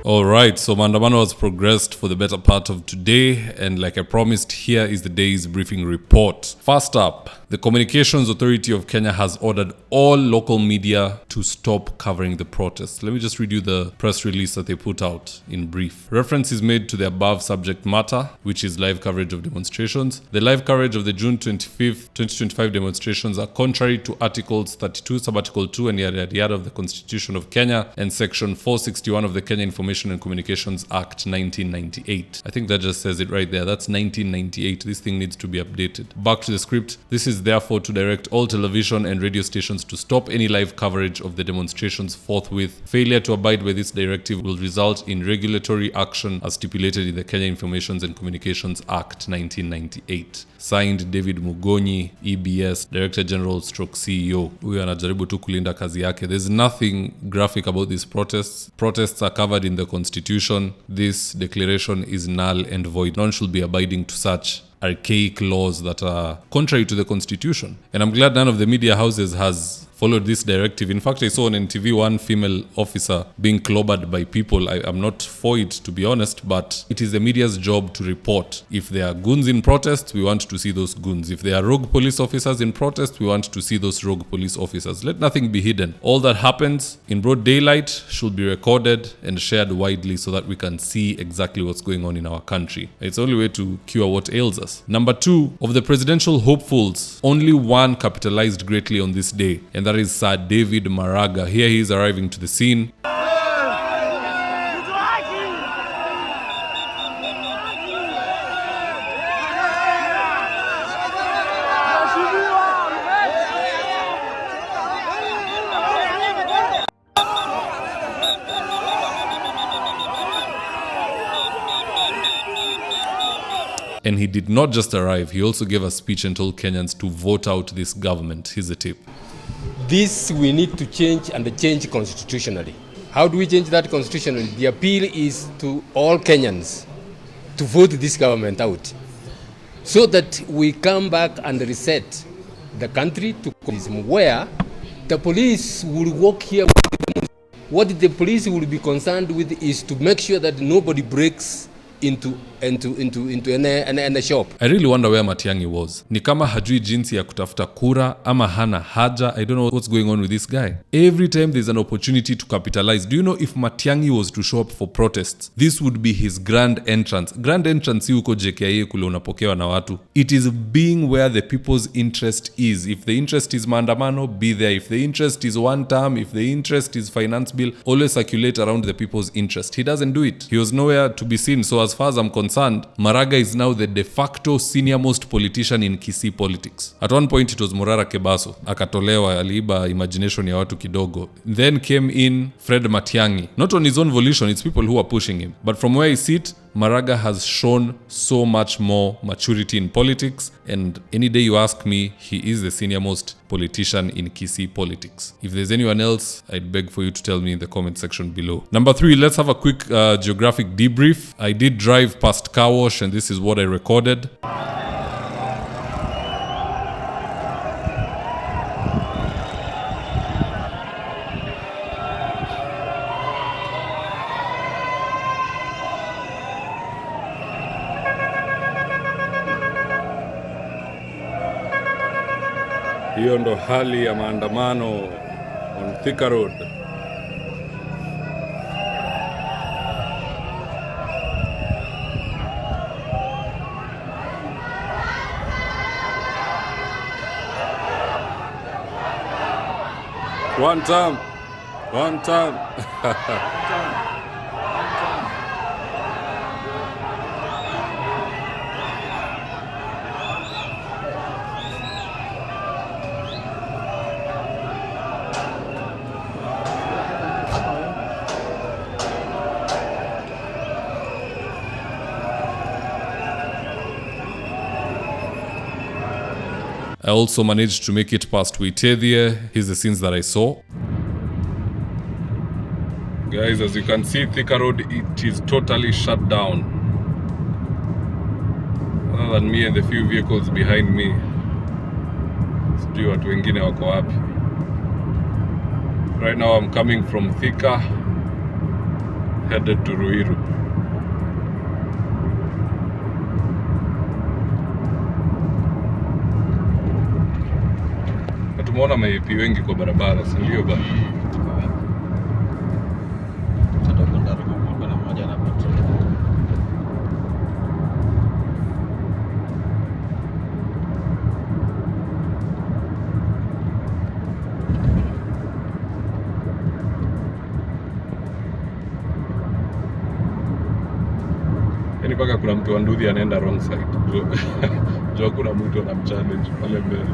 Alright, so maandamano has progressed for the better part of today, and like I promised, here is the day's briefing report. First up, the Communications Authority of Kenya has ordered all local media to stop covering the protests. Let me just read you the press release that they put out in brief. Reference is made to the above subject matter, which is live coverage of demonstrations. The live coverage of the June 25th, 2025 demonstrations are contrary to Articles 32, Subarticle 2 and yada yada yada of the Constitution of Kenya and Section 461 of the Kenya Information and Communications Act 1998. I think that just says it right there. That's 1998. This thing needs to be updated. Back to the script. This is therefore to direct all television and radio stations to stop any live coverage of the demonstrations forthwith. Failure to abide by this directive will result in regulatory action as stipulated in the Kenya Information and Communications Act 1998. Signed David Mugonyi, EBS, Director General / CEO. Huyo anajaribu tu kulinda kazi yake. There's nothing graphic about these protests. Protests are covered in the Constitution. This declaration is null and void. None should be abiding to such archaic laws that are contrary to the Constitution. And I'm glad none of the media houses has followed this directive. In fact, I saw on NTV one female officer being clobbered by people. I'm not for it, to be honest, but it is the media's job to report. If there are goons in protest, we want to see those goons. If there are rogue police officers in protest, we want to see those rogue police officers. Let nothing be hidden. All that happens in broad daylight should be recorded and shared widely so that we can see exactly what's going on in our country. It's the only way to cure what ails us. Number 2, of the presidential hopefuls, only one capitalized greatly on this day, and that is Sir David Maraga. Here he is arriving to the scene. And he did not just arrive, he also gave a speech and told Kenyans to vote out this government. Here's the tip. This we need to change, and change constitutionally. How do we change that constitutionally? The appeal is to all Kenyans to vote this government out so that we come back and reset the country to communism, where the police will work here. What the police will be concerned with is to make sure that nobody breaks into a shop. I really wonder where Matiang'i was. Ni kama hajui jinsi ya kutafuta kura ama hana haja. I don't know what's going on with this guy. Every time there's an opportunity to capitalize. Do you know if Matiang'i was to show up for protests, this would be his grand entrance. Grand entrance si uko JKIA kule unapokewa na watu. It is being where the people's interest is. If the interest is maandamano, be there. If the interest is one term, if the interest is finance bill, always circulate around the people's interest. He doesn't do it. He was nowhere to be seen. So as far as I'm concerned, Maraga is now the de facto senior most politician in Kisii politics. At one point it was Morara Kebaso, akatolewa, aliiba imagination ya watu kidogo. Then came in Fred Matiang'i. Not on his own volition, it's people who are pushing him. But from where he sits, Maraga has shown so much more maturity in politics, and any day you ask me, he is the senior most politician in Kisii politics. If there's anyone else, I'd beg for you to tell me in the comment section below. Number 3, let's have a quick geographic debrief. I did drive past car wash, and this is what I recorded. Hiyo ndo hali ya maandamano on Thika Road. One time. I also managed to make it past Witethia. Here's the scenes that I saw. Guys, as you can see, Thika Road, it is totally shut down. Other than me and the few vehicles behind me. Sijui watu wengine wako wapi. Right now I'm coming from Thika. headed to Ruiru. Tumeona ma-AP wengi kwa barabara, si ndio bana? Yaani mpaka kuna mtu wa Nduthi anaenda wrong side. Jo kuna mtu anamchallenge pale mbele.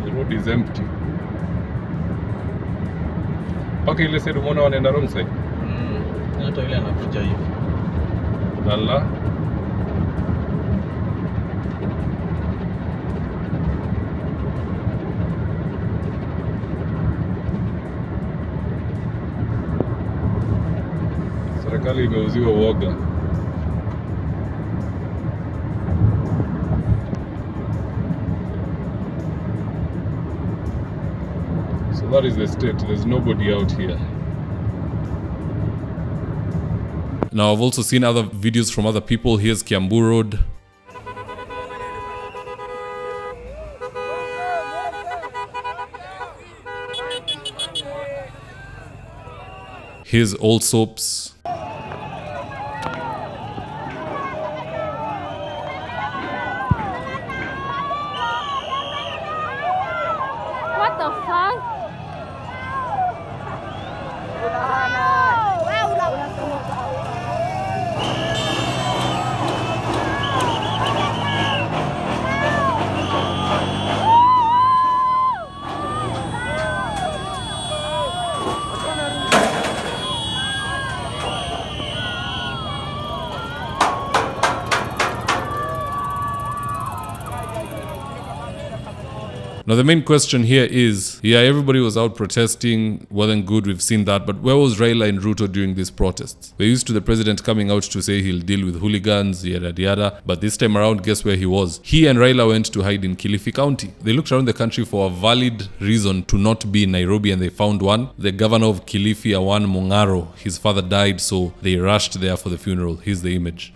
The road is empty. Mpaka ile side umeona wanaenda wrong side. Hata ile anakuja hivi. Lala. Serikali imeuziwa uoga. So that is the state. There's nobody out here. Now I've also seen other videos from other people. Here's Kiambu Road. Here's Old Soaps. What the fuck? Now the main question here is, yeah, everybody was out protesting, well and good, we've seen that, but where was Raila and Ruto during these protests? We're used to the president coming out to say he'll deal with hooligans, yada yada, but this time around, guess where he was? He and Raila went to hide in Kilifi County. They looked around the country for a valid reason to not be in Nairobi, and they found one. The governor of Kilifi, Awan Mungaro, his father died, so they rushed there for the funeral. Here's the image.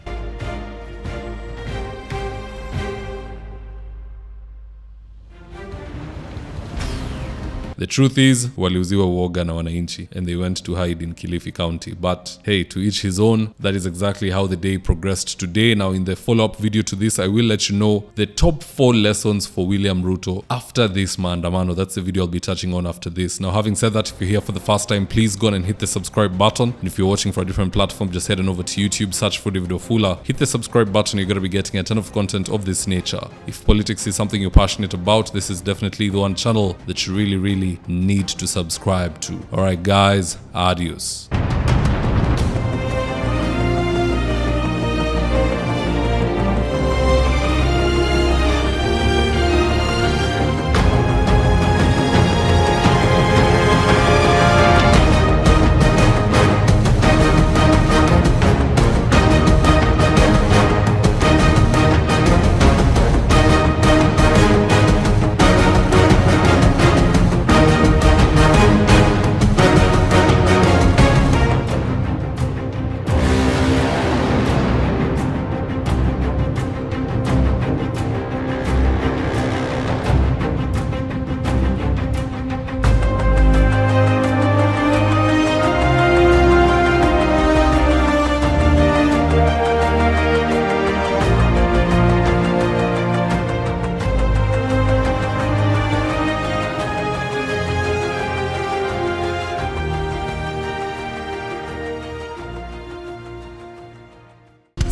The truth is, waliuziwa uoga na wananchi and they went to hide in Kilifi County. But hey, to each his own. That is exactly how the day progressed today. Now in the follow-up video to this, I will let you know the top 4 lessons for William Ruto after this maandamano. That's the video I'll be touching on after this. Now having said that, if you're here for the first time, please go on and hit the subscribe button. And if you're watching for a different platform, just head on over to YouTube, search for David Wafula, hit the subscribe button. You're going to be getting a ton of content of this nature. If politics is something you're passionate about, this is definitely the one channel that you really need to subscribe to. Alright guys, adios.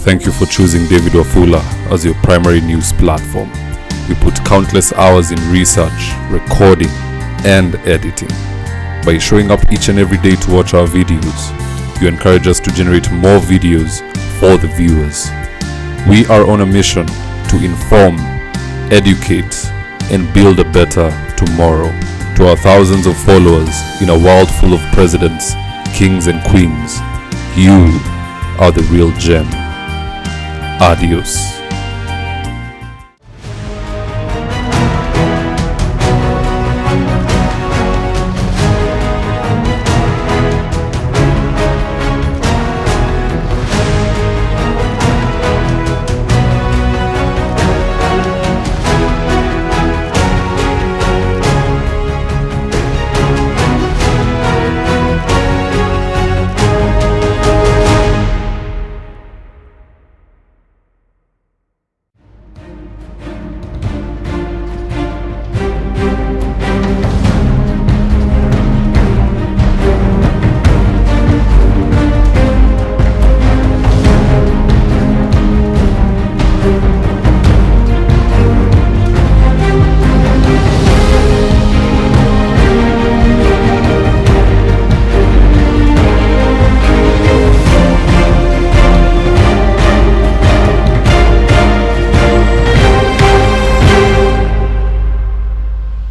Thank you for choosing David Wafula as your primary news platform. We put countless hours in research, recording, and editing. By showing up each and every day to watch our videos, you encourage us to generate more videos for the viewers. We are on a mission to inform, educate, and build a better tomorrow. To our thousands of followers in a world full of presidents, kings, and queens, you are the real gem. Adios.